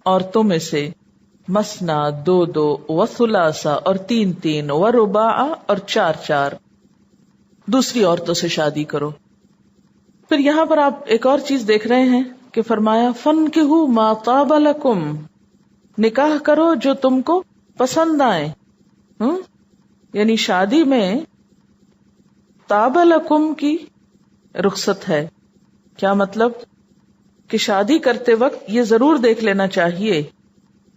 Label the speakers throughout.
Speaker 1: عورتوں میں سے مسنا 2 وثلاثا اور 3 ورباع اور 4 دوسری عورتوں سے شادی کرو. پھر یہاں پر آپ ایک اور چیز دیکھ رہے ہیں کہ فرمایا فَانْكِحُوا مَا طَابَ لَكُمْ، نکاح کرو جو تم کو پسند آئے. یعنی شادی میں طاب لکم کی رخصت ہے. کیا مطلب؟ کہ شادی کرتے وقت یہ ضرور دیکھ لینا چاہیے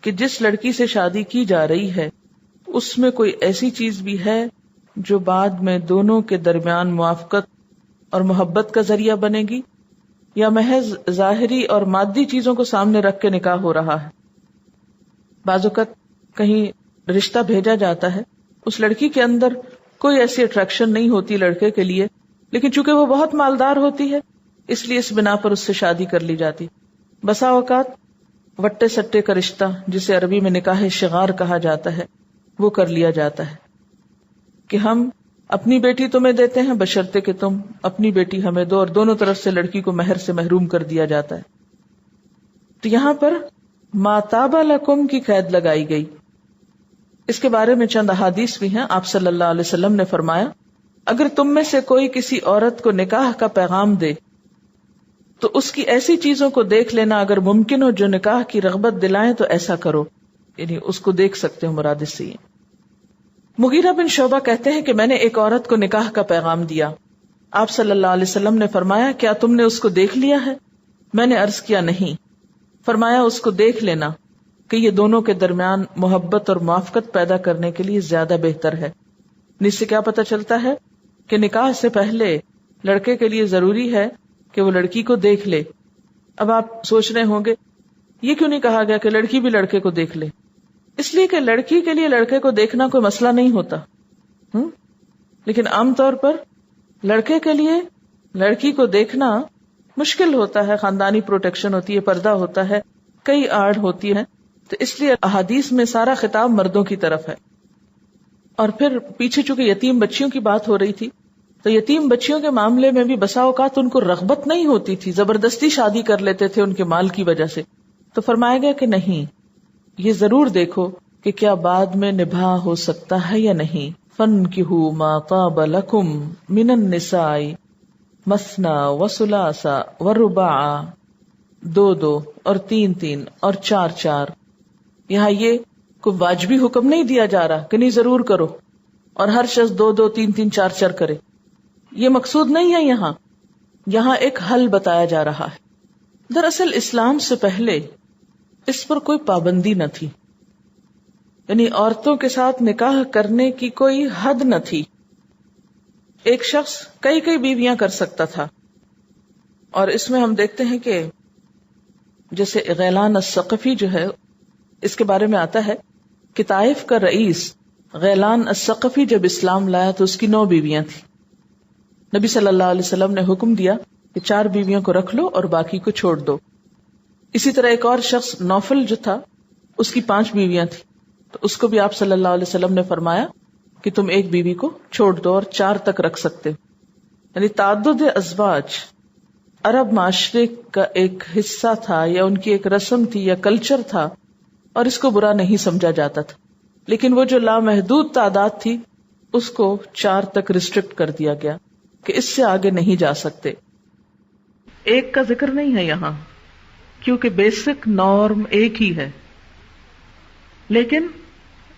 Speaker 1: کہ جس لڑکی سے شادی کی جا رہی ہے اس میں کوئی ایسی چیز بھی ہے جو بعد میں دونوں کے درمیان موافقت اور محبت کا ذریعہ بنے گی، یا محض ظاہری اور مادی چیزوں کو سامنے رکھ کے نکاح ہو رہا ہے. بعض اوقات کہیں رشتہ بھیجا جاتا ہے، اس لڑکی کے اندر کوئی ایسی اٹریکشن نہیں ہوتی لڑکے کے لیے، لیکن چونکہ وہ بہت مالدار ہوتی ہے اس لیے اس بنا پر اس سے شادی کر لی جاتی. بسا اوقات وٹے سٹے کا رشتہ، جسے عربی میں نکاح شغار کہا جاتا ہے، وہ کر لیا جاتا ہے کہ ہم اپنی بیٹی تمہیں دیتے ہیں بشرطے کہ تم اپنی بیٹی ہمیں دو، اور دونوں طرف سے لڑکی کو مہر سے محروم کر دیا جاتا ہے. تو یہاں پر ما طاب لکم کی قید لگائی گئی. اس کے بارے میں چند احادیث بھی ہیں. آپ صلی اللہ علیہ وسلم نے فرمایا اگر تم میں سے کوئی کسی عورت کو نکاح کا پیغام دے تو اس کی ایسی چیزوں کو دیکھ لینا اگر ممکن ہو جو نکاح کی رغبت دلائیں تو ایسا کرو. یعنی اس کو دیکھ سکتے ہو، مراد اس سے. مغیرہ بن شعبہ کہتے ہیں کہ میں نے ایک عورت کو نکاح کا پیغام دیا. آپ صلی اللہ علیہ وسلم نے فرمایا کیا تم نے اس کو دیکھ لیا ہے؟ میں نے عرض کیا نہیں. فرمایا اس کو دیکھ لینا کہ یہ دونوں کے درمیان محبت اور موافقت پیدا کرنے کے لیے زیادہ بہتر ہے. اس سے کیا پتہ چلتا ہے کہ نکاح سے پہلے لڑکے کے لیے ضروری ہے کہ وہ لڑکی کو دیکھ لے. اب آپ سوچ رہے ہوں گے یہ کیوں نہیں کہا گیا کہ لڑکی بھی لڑکے کو دیکھ لے؟ اس لیے کہ لڑکی کے لیے لڑکے کو دیکھنا کوئی مسئلہ نہیں ہوتا، لیکن عام طور پر لڑکے کے لیے لڑکی کو دیکھنا مشکل ہوتا ہے. خاندانی پروٹیکشن ہوتی ہے، پردہ ہوتا ہے، کئی آڑ ہوتی ہے. تو اس لیے احادیث میں سارا خطاب مردوں کی طرف ہے. اور پھر پیچھے چونکہ یتیم بچیوں کی بات ہو رہی تھی تو یتیم بچیوں کے معاملے میں بھی بسا اوقات ان کو رغبت نہیں ہوتی تھی، زبردستی شادی کر لیتے تھے ان کے مال کی وجہ سے. تو فرمایا گیا کہ نہیں، یہ ضرور دیکھو کہ کیا بعد میں نباہ ہو سکتا ہے یا نہیں. فَانْكِحُوا مَا طَابَ لَكُمْ مِنَ النِّسَاءِ مَثْنَىٰ وَثُلَاثَ وَرُبَاعَ 2 اور 3 اور 4. یہاں یہ کوئی واجبی حکم نہیں دیا جا رہا کہ نہیں ضرور کرو اور ہر شخص 2 3 4 کرے. یہ مقصود نہیں ہے. یہاں ایک حل بتایا جا رہا ہے. دراصل اسلام سے پہلے اس پر کوئی پابندی نہ تھی، یعنی عورتوں کے ساتھ نکاح کرنے کی کوئی حد نہ تھی. ایک شخص کئی بیویاں کر سکتا تھا. اور اس میں ہم دیکھتے ہیں کہ جیسے غیلان الثقفی جو ہے اس کے بارے میں آتا ہے کہ طائف کا رئیس غیلان الثقفی جب اسلام لایا تو اس کی 9 بیویاں تھیں. نبی صلی اللہ علیہ وسلم نے حکم دیا کہ 4 بیویوں کو رکھ لو اور باقی کو چھوڑ دو. اسی طرح ایک اور شخص نوفل جو تھا اس کی 5 بیویاں تھیں، تو اس کو بھی آپ صلی اللہ علیہ وسلم نے فرمایا کہ تم ایک بیوی کو چھوڑ دو اور 4 تک رکھ سکتے ہو. یعنی تعدد ازواج عرب معاشرے کا ایک حصہ تھا، یا ان کی ایک رسم تھی یا کلچر تھا، اور اس کو برا نہیں سمجھا جاتا تھا. لیکن وہ جو لامحدود تعداد تھی اس کو 4 تک ریسٹرکٹ کر دیا گیا کہ اس سے آگے نہیں جا سکتے. ایک کا ذکر نہیں ہے یہاں کیونکہ بیسک نارم ایک ہی ہے، لیکن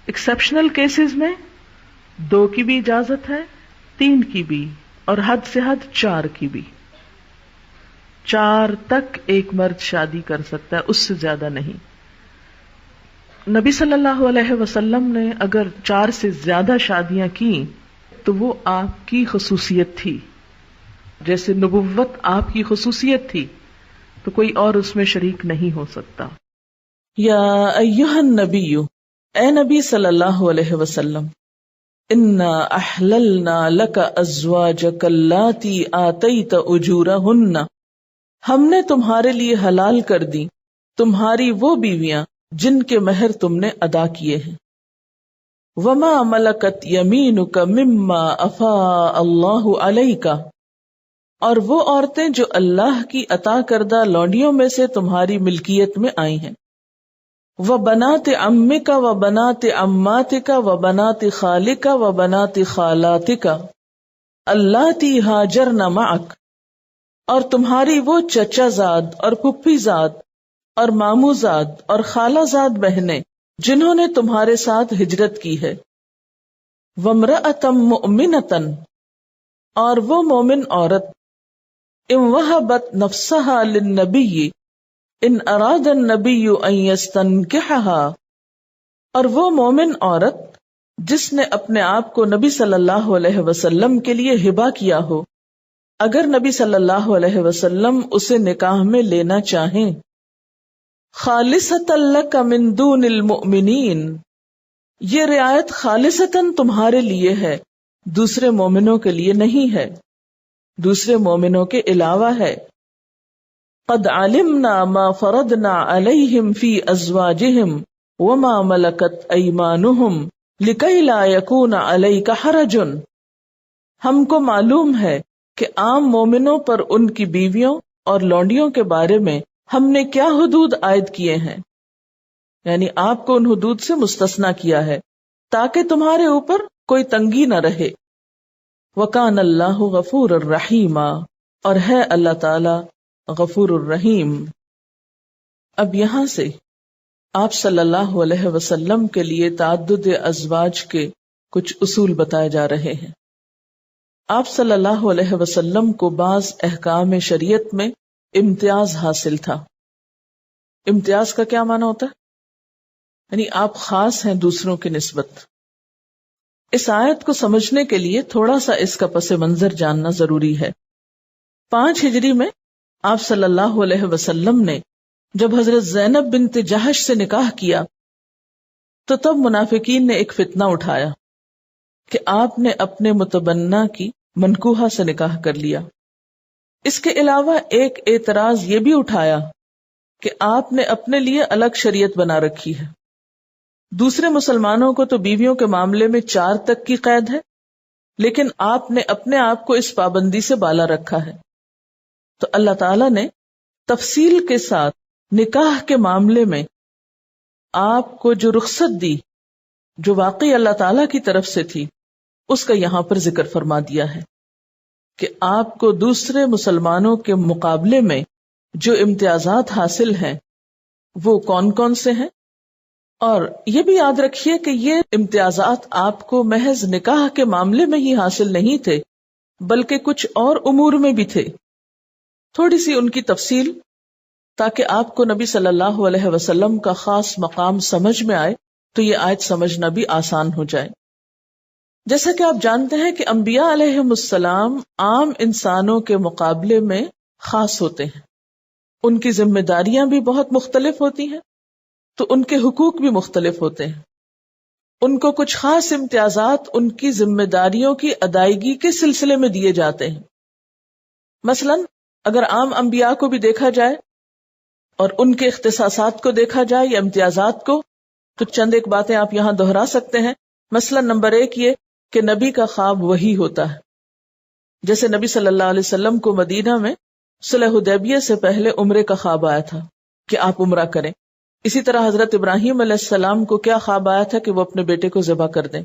Speaker 1: ایکسپشنل کیسز میں 2 کی بھی اجازت ہے، 3 کی بھی، اور حد سے حد 4 کی بھی. 4 تک ایک مرد شادی کر سکتا ہے، اس سے زیادہ نہیں. نبی صلی اللہ علیہ وسلم نے اگر 4 سے زیادہ شادیاں کی تو وہ آپ کی خصوصیت تھی، جیسے نبوت آپ کی خصوصیت تھی، تو کوئی اور اس میں شریک نہیں ہو سکتا. یا ایھا النبی، اے نبی صلی اللہ علیہ وسلم، انا احللنا لک ازواجک اللاتی آتیت اجورہن، ہم نے تمہارے لیے حلال کر دی تمہاری وہ بیویاں جن کے مہر تم نے ادا کیے ہیں. وما ملکت یمینک مما افاء اللہ علیک، اور وہ عورتیں جو اللہ کی عطا کردہ لونڈیوں میں سے تمہاری ملکیت میں آئی ہیں. وبنات عمک وبنات عماتک وبنات خالک وبنات خالاتک اللاتی ہاجرن معک، اور تمہاری وہ چچا زاد اور پھپھی زاد اور ماموں زاد اور خالہ زاد بہنیں جنہوں نے تمہارے ساتھ ہجرت کی ہے، وامرأۃ مؤمنۃ، اور وہ مومن عورت، ان وہبت نفسہا للنبی ان اراد النبی ان یستنکحها، اور وہ مومن عورت جس نے اپنے آپ کو نبی صلی اللہ علیہ وسلم کے لیے ہبہ کیا ہو، اگر نبی صلی اللہ علیہ وسلم اسے نکاح میں لینا چاہیں، خالصۃ لک من دون المؤمنین، یہ رعایت خالصتاً تمہارے لیے ہے، دوسرے مومنوں کے لیے نہیں ہے، دوسرے مومنوں کے علاوہ ہے۔ قد علمنا ما فرضنا علیہم فی ازواجہم وما ملکت ایمانہم لکی لا یکون علیک حرج، ہم کو معلوم ہے کہ عام مومنوں پر ان کی بیویوں اور لونڈیوں کے بارے میں ہم نے کیا حدود عائد کیے ہیں، یعنی آپ کو ان حدود سے مستثنی کیا ہے تاکہ تمہارے اوپر کوئی تنگی نہ رہے۔ وَكَانَ اللَّهُ غَفُورًا رَحِيمًا، اور ہے اللہ تعالی غفور الرحیم۔ اب یہاں سے آپ صلی اللہ علیہ وسلم کے لیے تعدد ازواج کے کچھ اصول بتائے جا رہے ہیں۔ آپ صلی اللہ علیہ وسلم کو بعض احکام شریعت میں امتیاز حاصل تھا۔ امتیاز کا کیا معنی ہوتا ہے؟ یعنی آپ خاص ہیں دوسروں کی نسبت۔ اس آیت کو سمجھنے کے لیے تھوڑا سا اس کا پس منظر جاننا ضروری ہے۔ 5 ہجری میں آپ صلی اللہ علیہ وسلم نے جب حضرت زینب بنت جہش سے نکاح کیا تو تب منافقین نے ایک فتنہ اٹھایا کہ آپ نے اپنے متبنہ کی منکوحہ سے نکاح کر لیا۔ اس کے علاوہ ایک اعتراض یہ بھی اٹھایا کہ آپ نے اپنے لیے الگ شریعت بنا رکھی ہے۔ دوسرے مسلمانوں کو تو بیویوں کے معاملے میں 4 تک کی قید ہے، لیکن آپ نے اپنے آپ کو اس پابندی سے بالا رکھا ہے۔ تو اللہ تعالیٰ نے تفصیل کے ساتھ نکاح کے معاملے میں آپ کو جو رخصت دی، جو واقعی اللہ تعالیٰ کی طرف سے تھی، اس کا یہاں پر ذکر فرما دیا ہے کہ آپ کو دوسرے مسلمانوں کے مقابلے میں جو امتیازات حاصل ہیں وہ کون کون سے ہیں، اور یہ بھی یاد رکھیے کہ یہ امتیازات آپ کو محض نکاح کے معاملے میں ہی حاصل نہیں تھے، بلکہ کچھ اور امور میں بھی تھے۔ تھوڑی سی ان کی تفصیل تاکہ آپ کو نبی صلی اللہ علیہ وسلم کا خاص مقام سمجھ میں آئے تو یہ آیت سمجھنا بھی آسان ہو جائے۔ جیسا کہ آپ جانتے ہیں کہ انبیاء علیہم السلام عام انسانوں کے مقابلے میں خاص ہوتے ہیں، ان کی ذمہ داریاں بھی بہت مختلف ہوتی ہیں تو ان کے حقوق بھی مختلف ہوتے ہیں۔ ان کو کچھ خاص امتیازات ان کی ذمہ داریوں کی ادائیگی کے سلسلے میں دیے جاتے ہیں۔ مثلا اگر عام انبیاء کو بھی دیکھا جائے اور ان کے اختصاصات کو دیکھا جائے یا امتیازات کو، تو چند ایک باتیں آپ یہاں دہرا سکتے ہیں۔ مثلا نمبر 1 یہ کہ نبی کا خواب وحی ہوتا ہے، جیسے نبی صلی اللہ علیہ وسلم کو مدینہ میں صلح حدیبیہ سے پہلے عمرے کا خواب آیا تھا کہ آپ عمرہ کریں۔ اسی طرح حضرت ابراہیم علیہ السلام کو کیا خواب آیا تھا کہ وہ اپنے بیٹے کو ذبح کر دیں۔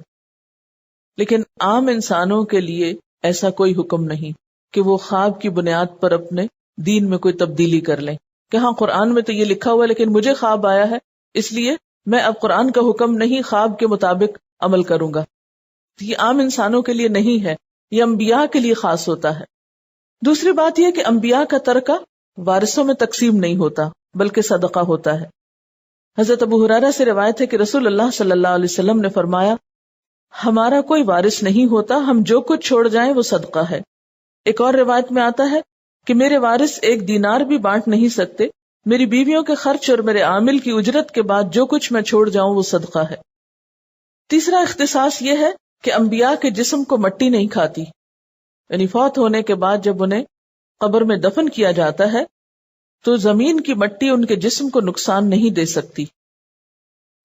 Speaker 1: لیکن عام انسانوں کے لیے ایسا کوئی حکم نہیں کہ وہ خواب کی بنیاد پر اپنے دین میں کوئی تبدیلی کر لیں کہ ہاں قرآن میں تو یہ لکھا ہوا ہے لیکن مجھے خواب آیا ہے اس لیے میں اب قرآن کا حکم نہیں خواب کے مطابق عمل کروں گا۔ یہ عام انسانوں کے لیے نہیں ہے، یہ انبیاء کے لیے خاص ہوتا ہے۔ دوسری بات یہ کہ انبیاء کا ترکہ وارثوں میں تقسیم نہیں ہوتا بلکہ صدقہ ہوتا ہے۔ حضرت ابو ہریرہ سے روایت ہے کہ رسول اللہ صلی اللہ علیہ وسلم نے فرمایا، ہمارا کوئی وارث نہیں ہوتا، ہم جو کچھ چھوڑ جائیں وہ صدقہ ہے۔ ایک اور روایت میں آتا ہے کہ میرے وارث 1 دینار بھی بانٹ نہیں سکتے، میری بیویوں کے خرچ اور میرے عامل کی اجرت کے بعد جو کچھ میں چھوڑ جاؤں وہ صدقہ ہے۔ تیسرا اختصاص یہ ہے کہ انبیاء کے جسم کو مٹی نہیں کھاتی، یعنی فوت ہونے کے بعد جب انہیں قبر میں دفن کیا جاتا ہے تو زمین کی مٹی ان کے جسم کو نقصان نہیں دے سکتی۔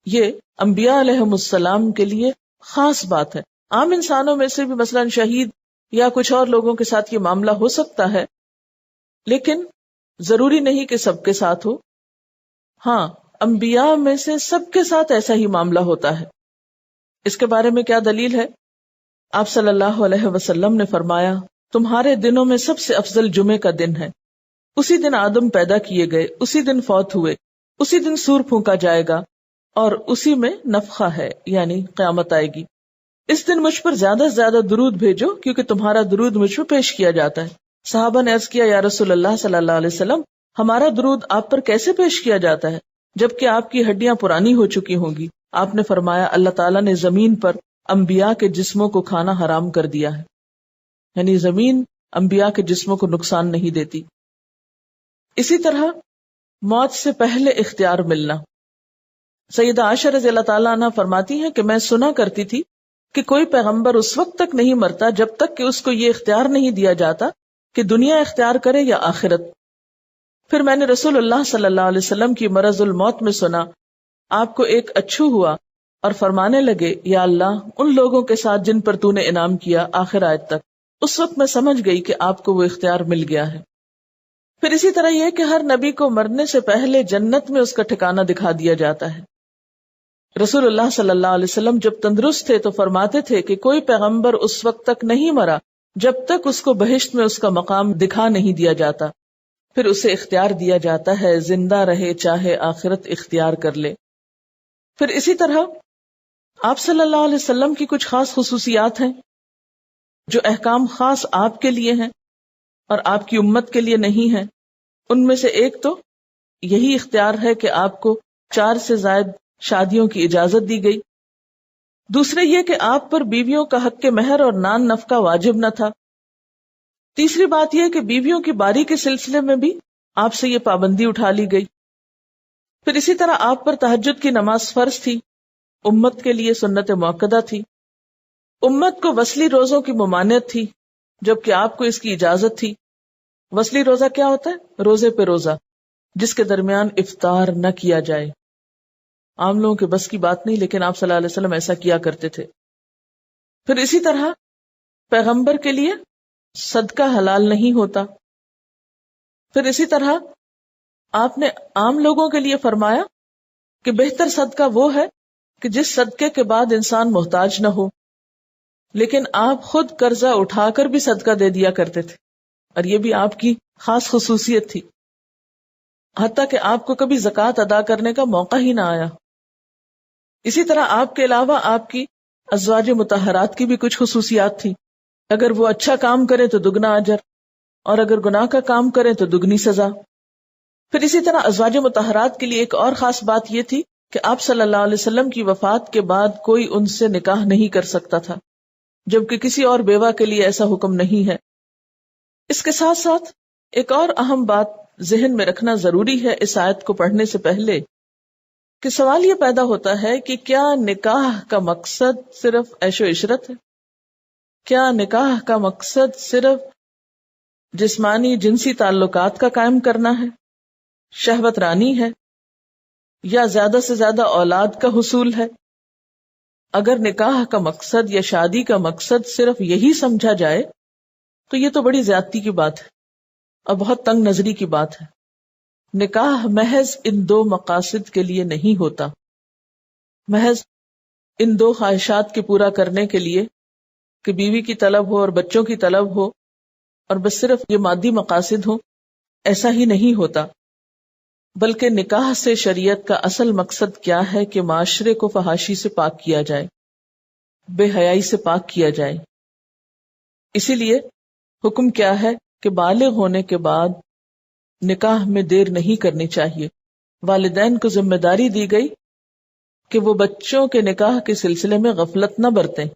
Speaker 1: یہ انبیاء علیہم السلام کے لیے خاص بات ہے۔ عام انسانوں میں سے بھی مثلا شہید یا کچھ اور لوگوں کے ساتھ یہ معاملہ ہو سکتا ہے، لیکن ضروری نہیں کہ سب کے ساتھ ہو۔ ہاں، انبیاء میں سے سب کے ساتھ ایسا ہی معاملہ ہوتا ہے. اس کے بارے میں کیا دلیل ہے؟ آپ صلی اللہ علیہ وسلم نے فرمایا تمہارے دنوں میں سب سے افضل جمعے کا دن ہے. اسی دن آدم پیدا کیے گئے، اسی دن فوت ہوئے، اسی دن سور پھونکا جائے گا اور اسی میں نفخہ ہے یعنی قیامت آئے گی. اس دن مجھ پر زیادہ سے زیادہ درود بھیجو کیونکہ تمہارا درود مجھ پر پیش کیا جاتا ہے. صحابہ نے عرض کیا یا رسول اللہ صلی اللہ علیہ وسلم ہمارا درود آپ پر کیسے پیش کیا جاتا ہے جبکہ آپ کی ہڈیاں پرانی ہو چکی ہوں گی؟ آپ نے فرمایا اللہ تعالیٰ نے زمین پر انبیاء کے جسموں کو کھانا حرام کر دیا ہے، یعنی زمین انبیاء کے جسموں کو نقصان نہیں دیتی. اسی طرح موت سے پہلے اختیار ملنا. سیدہ عائشہ رضی اللہ تعالیٰ عنہ فرماتی ہیں کہ میں سنا کرتی تھی کہ کوئی پیغمبر اس وقت تک نہیں مرتا جب تک کہ اس کو یہ اختیار نہیں دیا جاتا کہ دنیا اختیار کرے یا آخرت. پھر میں نے رسول اللہ صلی اللہ علیہ وسلم کی مرض الموت میں سنا آپ کو ایک اچھو ہوا اور فرمانے لگے یا اللہ ان لوگوں کے ساتھ جن پر تو نے انعام کیا آخر آیت تک. اس وقت میں سمجھ گئی کہ آپ کو وہ اختیار مل گیا ہے. پھر اسی طرح یہ کہ ہر نبی کو مرنے سے پہلے جنت میں اس کا ٹھکانہ دکھا دیا جاتا ہے. رسول اللہ صلی اللہ علیہ وسلم جب تندرست تھے تو فرماتے تھے کہ کوئی پیغمبر اس وقت تک نہیں مرا جب تک اس کو بہشت میں اس کا مقام دکھا نہیں دیا جاتا. پھر اسے اختیار دیا جاتا ہے زندہ رہے چاہے آخرت اختیار کر لے. پھر اسی طرح آپ صلی اللہ علیہ وسلم کی کچھ خاص خصوصیات ہیں جو احکام خاص آپ کے لیے ہیں اور آپ کی امت کے لیے نہیں ہیں. ان میں سے ایک تو یہی اختیار ہے کہ آپ کو 4 سے زائد شادیوں کی اجازت دی گئی. دوسرے یہ کہ آپ پر بیویوں کا حق مہر اور نان نفقہ واجب نہ تھا. تیسری بات یہ کہ بیویوں کی باری کے سلسلے میں بھی آپ سے یہ پابندی اٹھا لی گئی. پھر اسی طرح آپ پر تہجد کی نماز فرض تھی، امت کے لیے سنت مؤکدہ تھی. امت کو وصلی روزوں کی ممانعت تھی جبکہ آپ کو اس کی اجازت تھی. وصلی روزہ کیا ہوتا ہے؟ روزے پہ روزہ جس کے درمیان افطار نہ کیا جائے. عام لوگوں کے بس کی بات نہیں لیکن آپ صلی اللہ علیہ وسلم ایسا کیا کرتے تھے. پھر اسی طرح پیغمبر کے لیے صدقہ حلال نہیں ہوتا. پھر اسی طرح آپ نے عام لوگوں کے لیے فرمایا کہ بہتر صدقہ وہ ہے کہ جس صدقے کے بعد انسان محتاج نہ ہو. لیکن آپ خود قرضہ اٹھا کر بھی صدقہ دے دیا کرتے تھے اور یہ بھی آپ کی خاص خصوصیت تھی، حتیٰ کہ آپ کو کبھی زکوٰۃ ادا کرنے کا موقع ہی نہ آیا. اسی طرح آپ کے علاوہ آپ کی ازواج مطہرات کی بھی کچھ خصوصیات تھی. اگر وہ اچھا کام کرے تو دگنا اجر اور اگر گناہ کا کام کرے تو دگنی سزا. پھر اسی طرح ازواج مطہرات کے لیے ایک اور خاص بات یہ تھی کہ آپ صلی اللہ علیہ وسلم کی وفات کے بعد کوئی ان سے نکاح نہیں کر سکتا تھا، جبکہ کسی اور بیوہ کے لیے ایسا حکم نہیں ہے. اس کے ساتھ ساتھ ایک اور اہم بات ذہن میں رکھنا ضروری ہے اس آیت کو پڑھنے سے پہلے کہ سوال یہ پیدا ہوتا ہے کہ کیا نکاح کا مقصد صرف عیش و عشرت ہے؟ کیا نکاح کا مقصد صرف جسمانی جنسی تعلقات کا قائم کرنا ہے، شہوت رانی ہے، یا زیادہ سے زیادہ اولاد کا حصول ہے؟ اگر نکاح کا مقصد یا شادی کا مقصد صرف یہی سمجھا جائے تو یہ تو بڑی زیادتی کی بات ہے اور بہت تنگ نظری کی بات ہے. نکاح محض ان 2 مقاصد کے لیے نہیں ہوتا، محض ان 2 خواہشات کے پورا کرنے کے لیے کہ بیوی کی طلب ہو اور بچوں کی طلب ہو اور بس صرف یہ مادی مقاصد ہوں، ایسا ہی نہیں ہوتا. بلکہ نکاح سے شریعت کا اصل مقصد کیا ہے کہ معاشرے کو فحاشی سے پاک کیا جائے، بے حیائی سے پاک کیا جائے. اسی لیے حکم کیا ہے کہ بالغ ہونے کے بعد نکاح میں دیر نہیں کرنی چاہیے. والدین کو ذمہ داری دی گئی کہ وہ بچوں کے نکاح کے سلسلے میں غفلت نہ برتیں.